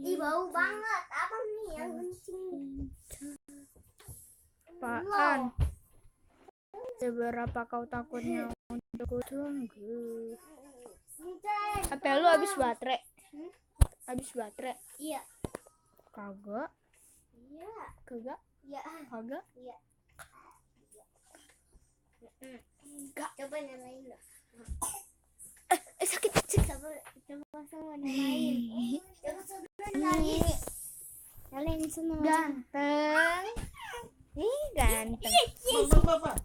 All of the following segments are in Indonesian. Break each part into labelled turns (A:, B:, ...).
A: Ih, bau banget. Apa nih yang kencing?
B: Apaan? Seberapa kau takutnya untuk tunggu? HP lu habis baterai? Habis baterai?
A: Iya.
B: Kagak.
A: Iya.
B: Kagak?
A: Iya.
B: Kagak?
A: Iya.
B: Enggak.
A: Coba nyalain lah.
B: Sakit.
A: Coba sama nyalain. Coba nyalain. Nyalain semua.
B: Ganteng. Ih, ganteng.
C: Bapak.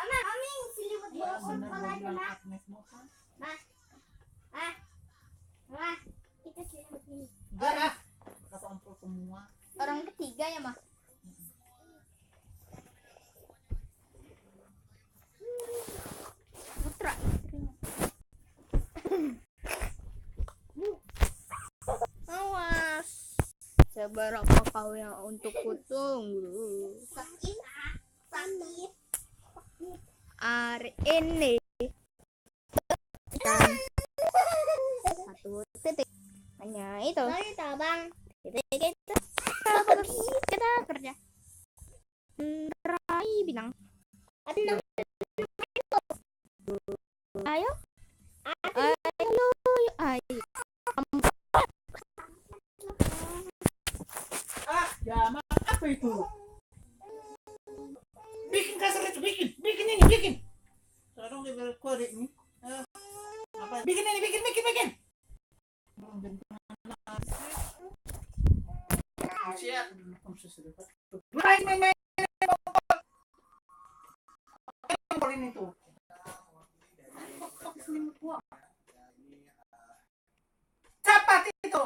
A: Mami, silibut bola aja, Mak. Mah, kita silibut ini.
C: Enggak ah. Kata ampul semua.
B: Orang ketiga ya, Mah? Putra. Awas. Seberapa kau yang untuk kutunggu?
A: Sakit.
B: Hari ini satu titik hanya itu
A: Mari tabang.
B: titik kita kerja meraih bintang.
A: Ayo.
B: Ayo
C: Ah, ya apa itu? Bikin kasar itu, bikin ini, bikin. Sekarang dia berkuari ini. Apa? Bikin ini, bikin. Siap. Main. Ini tuh. Cepat itu.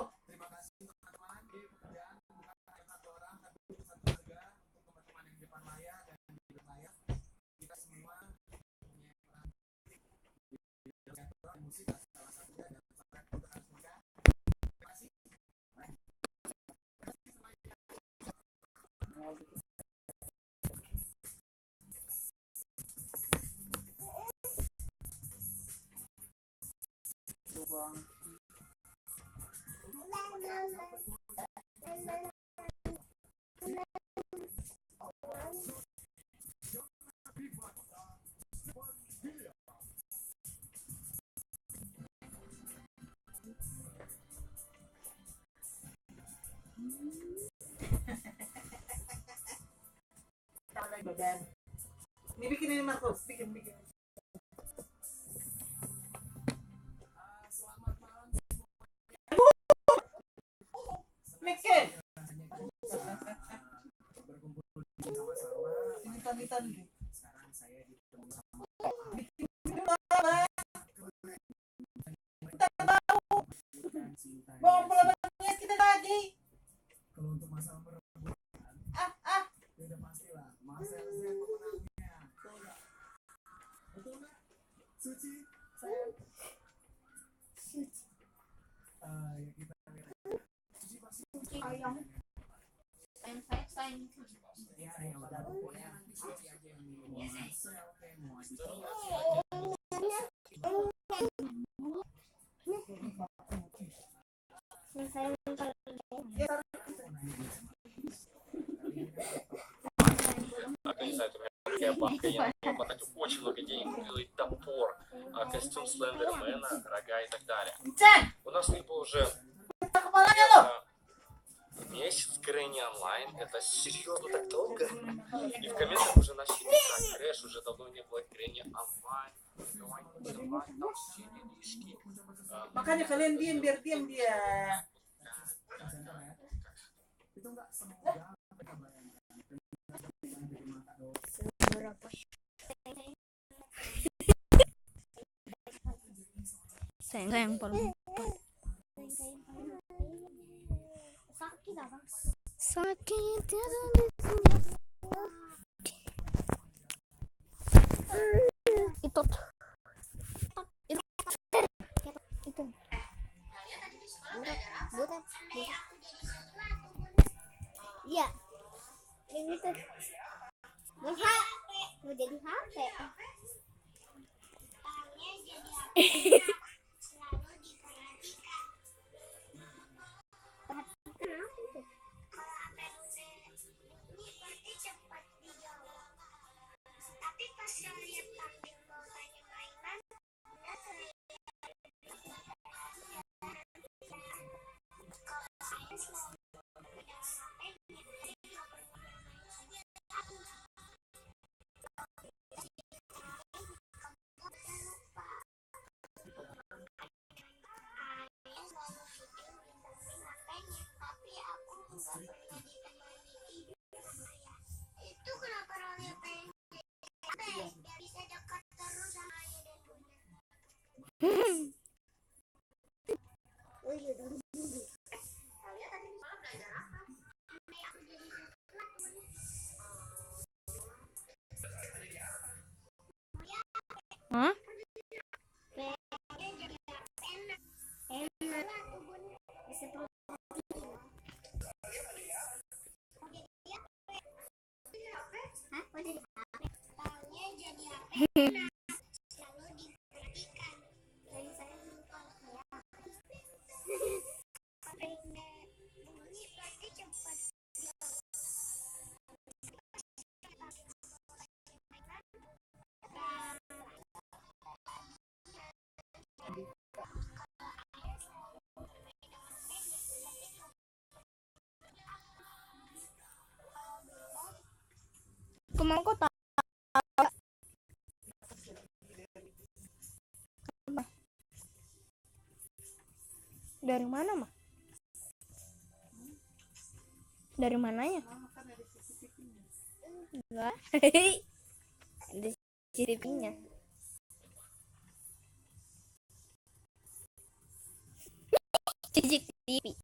C: Badan. Ini bikin ini Marcos, bikin. Bikin. Ini pamitan nih. Sekarang saya ditemui sama. Bawa pulangnya kita lagi. Kalau untuk masalah perebutan, udah pastilah. Marcel pemenangnya. Betul nggak? Suci, sayang. Ya kita lihat. Suci pasti.
B: sayang.
C: Ya yang udah pokoknya nanti Suci aja yang milih Marcel kayak mau
D: Организатор бабка Яна потратил очень много денег, купил и топор, костюм Слендермена, рога и так далее. У нас либо уже месяц Грэнни онлайн, это серьезно так долго. И в комментах уже начали писать, Крэш, уже давно не было Грэнни онлайн.
C: Makanya kalian diam biar diam dia. Itu enggak semoga
B: Berapa? Sayang paling
A: Sakit apa?
B: sakit itu
A: Bukan. Iya. Ini tuh. Mau jadi HP. Itu kenapa Roni pengen biar bisa dekat terus sama ayah dan bunda. Oh iya dulu. Kalian tadi di sekolah belajar apa? Aku jadi
B: Hah?
A: enak tuh bunda. Bisa Hah? Oh, jadi HP? Taunya jadi HP enak. Selalu diperhatikan. Dari saya lupa ya. Pengen bunyi pasti cepat.
B: Kemana kota? Dari mana, mah? Dari mananya?
C: Mama kan ada CCTV-nya.
B: Enggak. Ada CCTV-nya. CCTV.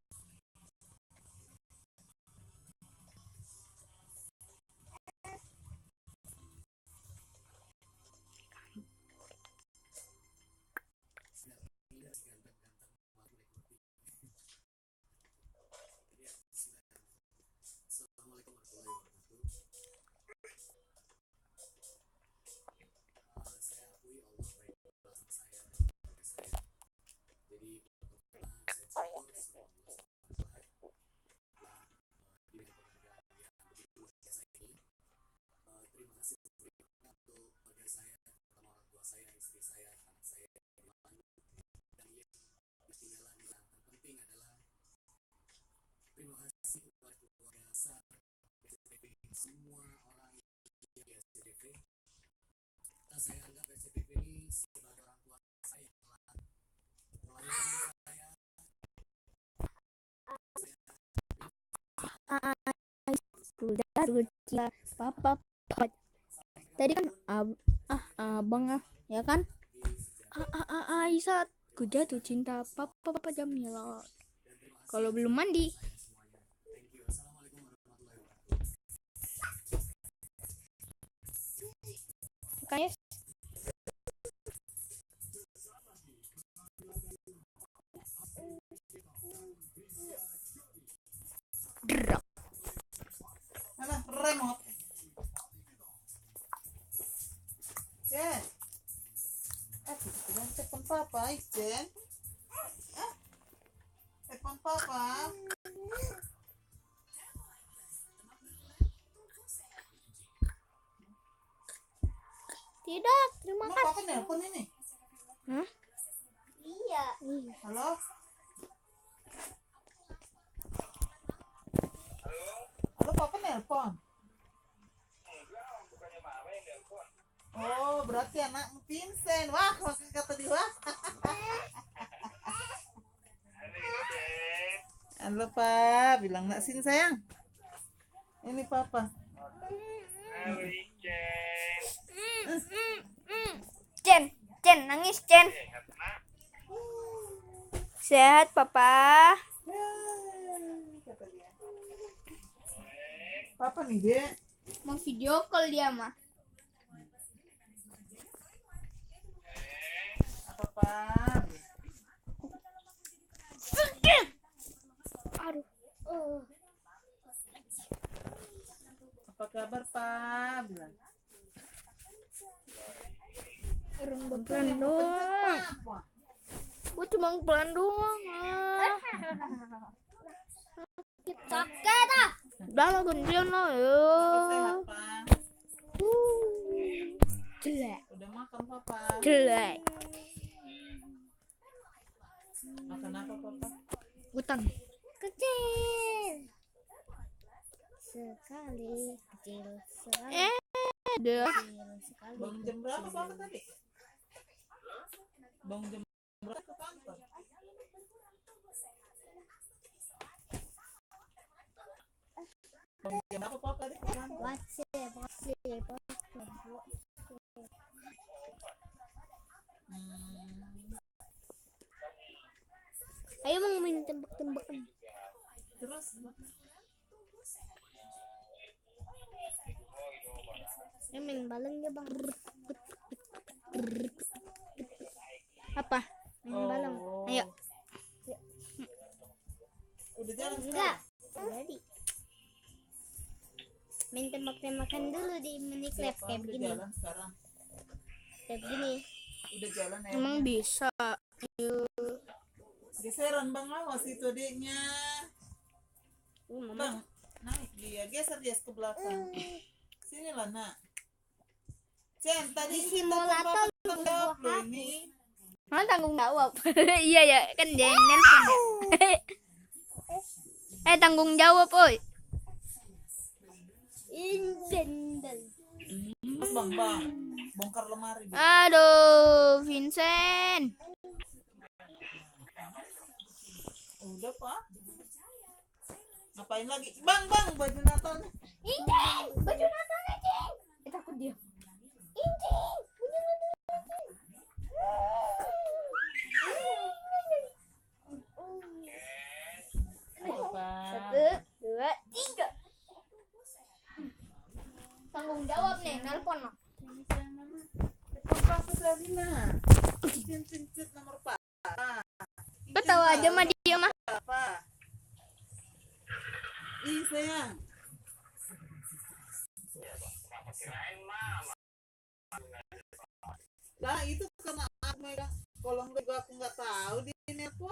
B: Sudah cinta papa. Tadi kan abang ya kan? Aisyah, ku jatuh cinta papa Jamila. Kalau belum mandi. Makanya gerak.
C: Alah, remote. Jen. Jangan telepon papa, Jen. Telepon papa.
B: Tidak, terima
C: Emang
B: kasih.
C: papa nelpon ini?
B: Hah?
A: Iya.
C: Halo? Halo, papa nelpon? Oh, berarti anak Vincent. Wah, maksud kata dia. Wah. Halo, Pak. Bilang nak sini, sayang. Ini papa.
B: Cen, nangis Cen. Sehat papa.
C: Kata dia. Papa nih, Dek.
B: Mau video call dia mah.
C: Apa, Pak?
B: Aduh.
C: Apa kabar, Pak? Bilang.
B: Pelan doang.
C: Apa?
B: Gue cuma pelan doang.
A: Sakit ah.
B: Udah lah gantian lah
C: Papa
B: ya.
C: sehat, Pak.
B: Jelek.
C: Udah makan, Papa?
B: Jelek.
C: Makan apa, Papa?
B: Utang.
A: Kecil. sekali, kecil sekali,
B: Deh.
A: kecil sekali.
C: Bangun jam berapa papa tadi? Bangun jam berapa ke kantor? Bangun jam berapa papa tadi ke kantor?
A: WhatsApp. Ayo mau main tembak-tembakan.
C: Terus
A: Main balon ya bang.
B: Apa?
A: Main balon.
B: Ayo.
C: udah jalan
A: Enggak.
C: sekarang?
A: Jadi. Main tembak-tembakan dulu di Minecraft
C: Siapa
A: kayak
C: udah
A: begini.
C: jalan sekarang?
A: Kayak begini.
C: Udah jalan ya?
B: Emang bisa.
C: Geseran bang, awas itu adiknya.
A: Mama.
C: Bang, naik dia, geser dia ke belakang. Sinilah nak. Cen, tadi
A: Di simulator
C: tanggung jawab lo ini.
B: Mana tanggung jawab? Iya ya, kan dia yang nelpon ya. Tanggung jawab, oi.
A: Indendel.
C: Mas bang, bongkar lemari. Bang.
B: Aduh, Vincent.
C: Udah pak. Ngapain lagi? Bang, baju Natalnya.
A: Indeng. Baju Natalnya, Cing. Takut dia. Indeng. Baju Natalnya,
C: Ayo pak.
B: 1, 2, 3. Tanggung jawab nih, nelpon.
C: Apa tadi nak? Cincin nomor pak.
B: Betul aja mah dia mah.
C: Apa? Ih sayang. Lah itu karena aku megang kolong juga aku nggak tahu di ini apa.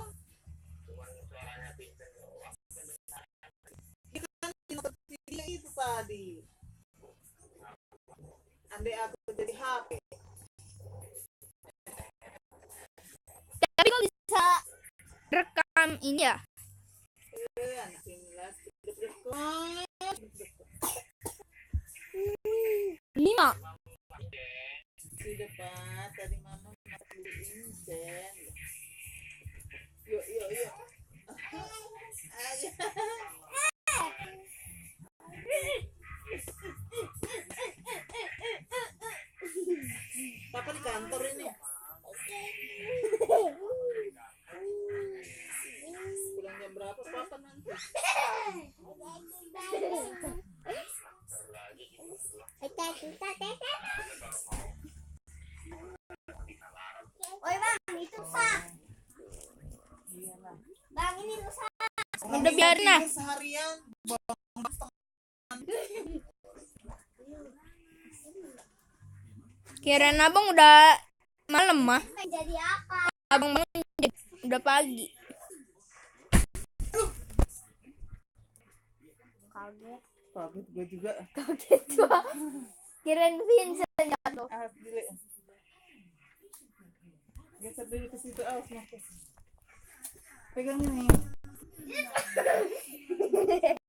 C: Dia kan seperti dia itu tadi. Andai aku jadi HP.
B: Tapi kok bisa rekam ini ya?
C: Anak ini lah. Deg-degan.
B: 5.
C: Di depan tadi mama nak beliin Jen. Yuk. Ayo. Papa di kantor ini. Pulang jam berapa papa nanti?
A: Oi bang, itu rusak.
C: Iyalah.
A: Bang, ini rusak.
B: Udah biarin lah.
C: Seharian.
B: Kirain abang udah malam mah.
A: Jadi apa?
B: Abang bangun udah pagi.
A: Kaget.
C: Kaget gue juga.
B: Kirain Vincent jatuh.
C: Awas dulu. Geser dulu ke situ, awas Marcus. Pegang ini.